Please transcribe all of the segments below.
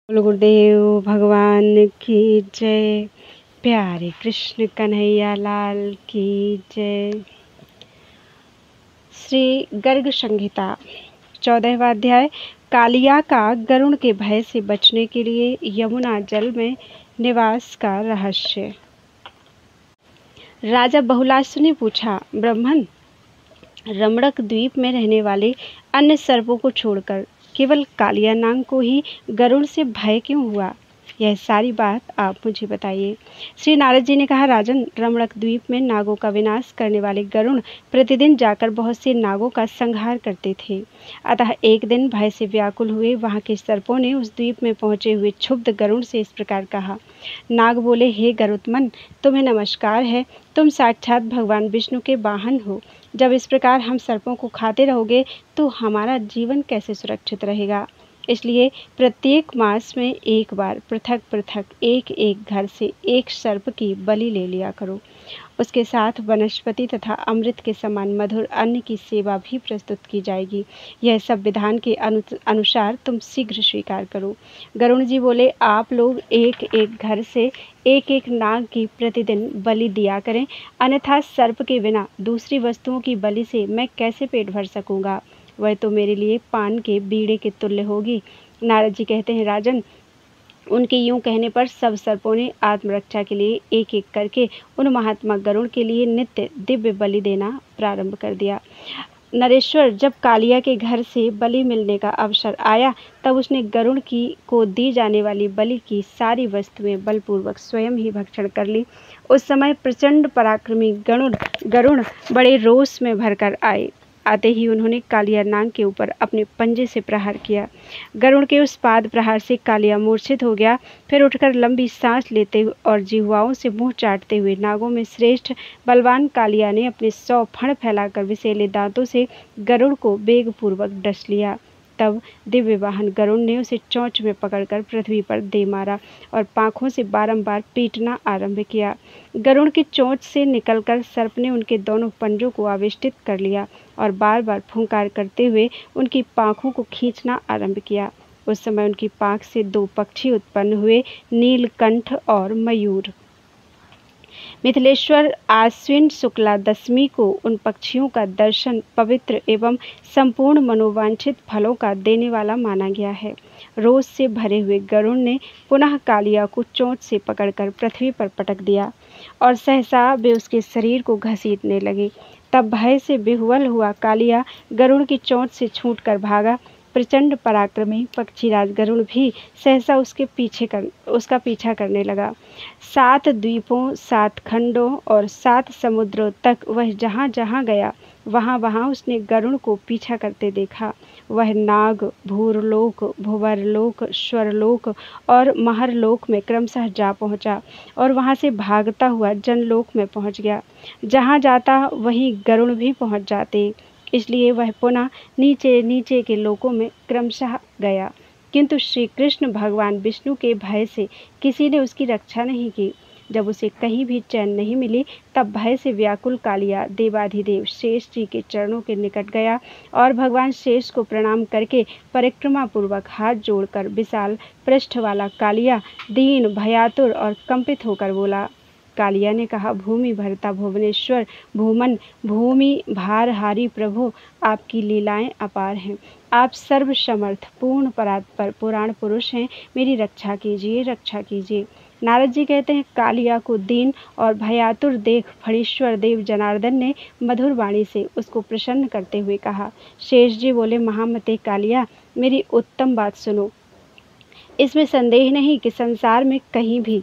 बोलो गुरुदेव भगवान की जय। प्यारे कृष्ण कन्हैया लाल की जय। श्री गर्ग संहिता 14वां अध्याय। कालिया का गरुण के भय से बचने के लिए यमुना जल में निवास का रहस्य। राजा बहुलास्व ने पूछा, ब्राह्मण, रमणक द्वीप में रहने वाले अन्य सर्पों को छोड़कर केवल कालिया नाग को ही गरुड़ से भय क्यों हुआ? यह सारी बात आप मुझे बताइए। श्री नारद जी ने कहा, राजन, रमणक द्वीप में नागों का विनाश करने वाले गरुड़ प्रतिदिन जाकर बहुत से नागों का संहार करते थे। अतः एक दिन भय से व्याकुल हुए वहां के सर्पों ने उस द्वीप में पहुंचे हुए क्षुब्ध गरुड़ से इस प्रकार कहा। नाग बोले, हे गरुत्मन, तुम्हें नमस्कार है। तुम साक्षात भगवान विष्णु के वाहन हो। जब इस प्रकार हम सर्पों को खाते रहोगे तो हमारा जीवन कैसे सुरक्षित रहेगा? इसलिए प्रत्येक मास में एक बार पृथक पृथक एक एक घर से एक सर्प की बलि ले लिया करो। उसके साथ वनस्पति तथा अमृत के समान मधुर अन्न की सेवा भी प्रस्तुत की जाएगी। यह सब विधान के अनुसार तुम शीघ्र स्वीकार करो। गरुण जी बोले, आप लोग एक एक घर से एक एक नाग की प्रतिदिन बलि दिया करें, अन्यथा सर्प के बिना दूसरी वस्तुओं की बलि से मैं कैसे पेट भर सकूंगा? वह तो मेरे लिए पान के बीड़े के तुल्य होगी। नारद जी कहते हैं, राजन, उनके यूं कहने पर सब सर्पों ने आत्मरक्षा के लिए एक एक करके उन महात्मा गरुड़ के लिए नित्य दिव्य बलि देना प्रारंभ कर दिया। नरेश्वर, जब कालिया के घर से बलि मिलने का अवसर आया तब उसने गरुड़ को दी जाने वाली बलि की सारी वस्तुएं बलपूर्वक स्वयं ही भक्षण कर ली। उस समय प्रचंड पराक्रमी गरुड़ बड़े रोष में भरकर आए। आते ही उन्होंने कालिया नाग के ऊपर अपने पंजे से प्रहार किया। गरुड़ के उस पाद प्रहार से कालिया मूर्छित हो गया। फिर उठकर लंबी सांस लेते और जिह्वाओं से मुंह चाटते हुए नागों में श्रेष्ठ बलवान कालिया ने अपने 100 फण फैलाकर विषैले दांतों से गरुड़ को वेगपूर्वक डस लिया। तब दिव्य वाहन गरुड़ ने उसे चोंच में पकड़कर पृथ्वी पर दे मारा और पांखों से बारंबार पीटना आरंभ किया। गरुड़ की चोंच से निकलकर सर्प ने उनके दोनों पंजों को आविष्टित कर लिया और बार बार फुंकार करते हुए उनकी पांखों को खींचना आरंभ किया। उस समय उनकी पांख से 2 पक्षी उत्पन्न हुए, नीलकंठ और मयूर। मिथिलेश्वर आश्विन शुक्ला दशमी को उन पक्षियों का दर्शन पवित्र एवं संपूर्ण मनोवांछित फलों का देने वाला माना गया है। रोष से भरे हुए गरुड़ ने पुनः कालिया को चोंच से पकड़कर पृथ्वी पर पटक दिया और सहसा वे उसके शरीर को घसीटने लगे। तब भय से विह्वल हुआ कालिया गरुड़ की चोंच से छूटकर भागा। प्रचंड पराक्रमी पक्षीराज गरुड़ भी सहसा उसका पीछा करने लगा। 7 द्वीपों, 7 खंडों और 7 समुद्रों तक वह जहाँ जहाँ गया वहाँ वहाँ उसने गरुड़ को पीछा करते देखा। वह नाग, भूरलोक, भुवरलोक, स्वरलोक और महरलोक में क्रमशः जा पहुँचा और वहाँ से भागता हुआ जनलोक में पहुँच गया। जहाँ जाता वहीं गरुड़ भी पहुँच जाते, इसलिए वह पुनः नीचे नीचे के लोकों में क्रमशः गया। किंतु श्री कृष्ण भगवान विष्णु के भय से किसी ने उसकी रक्षा नहीं की। जब उसे कहीं भी चैन नहीं मिली तब भय से व्याकुल कालिया देवाधिदेव शेष जी के चरणों के निकट गया और भगवान शेष को प्रणाम करके परिक्रमा पूर्वक हाथ जोड़कर विशाल पृष्ठ वाला कालिया दीन, भयातुर और कंपित होकर बोला। कालिया ने कहा, भूमि भरता भुवनेश्वर भूमन, भूमि भारहारी प्रभु, आपकी लीलाएं अपार हैं। आप सर्व समर्थ पूर्ण परात्पर पुराण पुरुष हैं। मेरी रक्षा कीजिए, रक्षा कीजिए। नारद जी कहते हैं, कालिया को दीन और भयातुर देख फणीश्वर देव जनार्दन ने मधुर वाणी से उसको प्रसन्न करते हुए कहा। शेष जी बोले, महामते कालिया, मेरी उत्तम बात सुनो। इसमें संदेह नहीं कि संसार में कहीं भी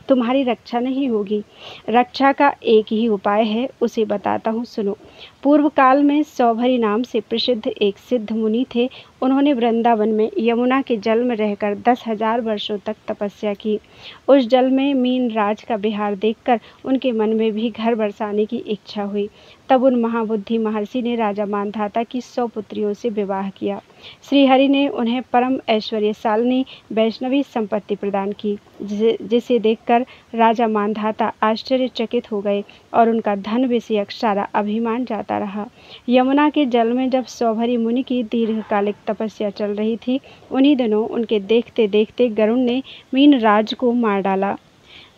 तुम्हारी रक्षा नहीं होगी। रक्षा का एक ही उपाय है, उसे बताता हूँ, सुनो। पूर्व काल में सौभरी नाम से प्रसिद्ध एक सिद्ध मुनि थे। उन्होंने वृंदावन में यमुना के जल में रहकर 10,000 वर्षों तक तपस्या की। उस जल में मीन राज का विहार देखकर उनके मन में भी घर बरसाने की इच्छा हुई। तब उन महाबुद्धि महर्षि ने राजा मानधाता की 100 पुत्रियों से विवाह किया। श्रीहरि ने उन्हें परम ऐश्वर्यशालिनी वैष्णवी संपत्ति प्रदान की, जिसे देखकर राजा मानधाता आश्चर्यचकित हो गए और उनका धन विषयक सारा अभिमान जाता रहा। यमुना के जल में जब सौभरी मुनि की दीर्घकालिक तपस्या चल रही थी। उन्हीं दिनों उनके देखते देखते गरुड़ ने मीन राज को मार डाला।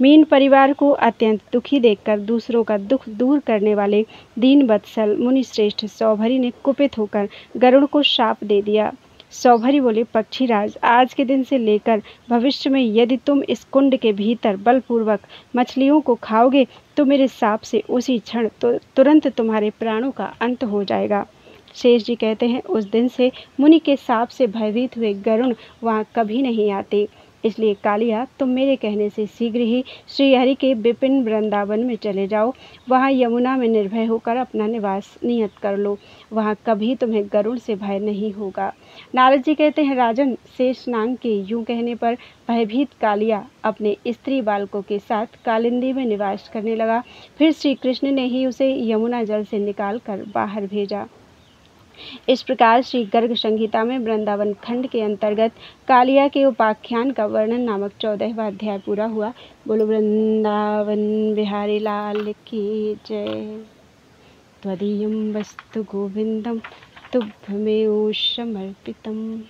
मीन परिवार को अत्यंत दुखी देखकर दूसरों का दुख दूर करने वाले दीन वत्सल मुनि श्रेष्ठ सौभरी ने कुपित होकर गरुड़ को शाप दे दिया। सौभरी बोले, पक्षीराज, आज के दिन से लेकर भविष्य में यदि तुम इस कुंड के भीतर बलपूर्वक मछलियों को खाओगे तो मेरे शाप से उसी क्षण तुरंत तुम्हारे प्राणों का अंत हो जाएगा। शेष जी कहते हैं, उस दिन से मुनि के शाप से भयभीत हुए गरुड़ वहाँ कभी नहीं आते। इसलिए कालिया, तुम मेरे कहने से शीघ्र ही श्रीहरि के विपिन वृंदावन में चले जाओ। वहाँ यमुना में निर्भय होकर अपना निवास नियत कर लो। वहाँ कभी तुम्हें गरुड़ से भय नहीं होगा। नारद जी कहते हैं, राजन, शेषनाग के यूं कहने पर भयभीत कालिया अपने स्त्री बालकों के साथ कालिंदी में निवास करने लगा। फिर श्री कृष्ण ने ही उसे यमुना जल से निकाल कर बाहर भेजा। इस प्रकार श्री गर्ग संहिता में वृंदावन खंड के अंतर्गत कालिया के उपाख्यान का वर्णन नामक 14वां अध्याय पूरा हुआ। बोलो वृंदावन बिहारी लाल की जय। त्वदीयं वस्तु गोविंदम तुभ्यमेव समर्पितम्।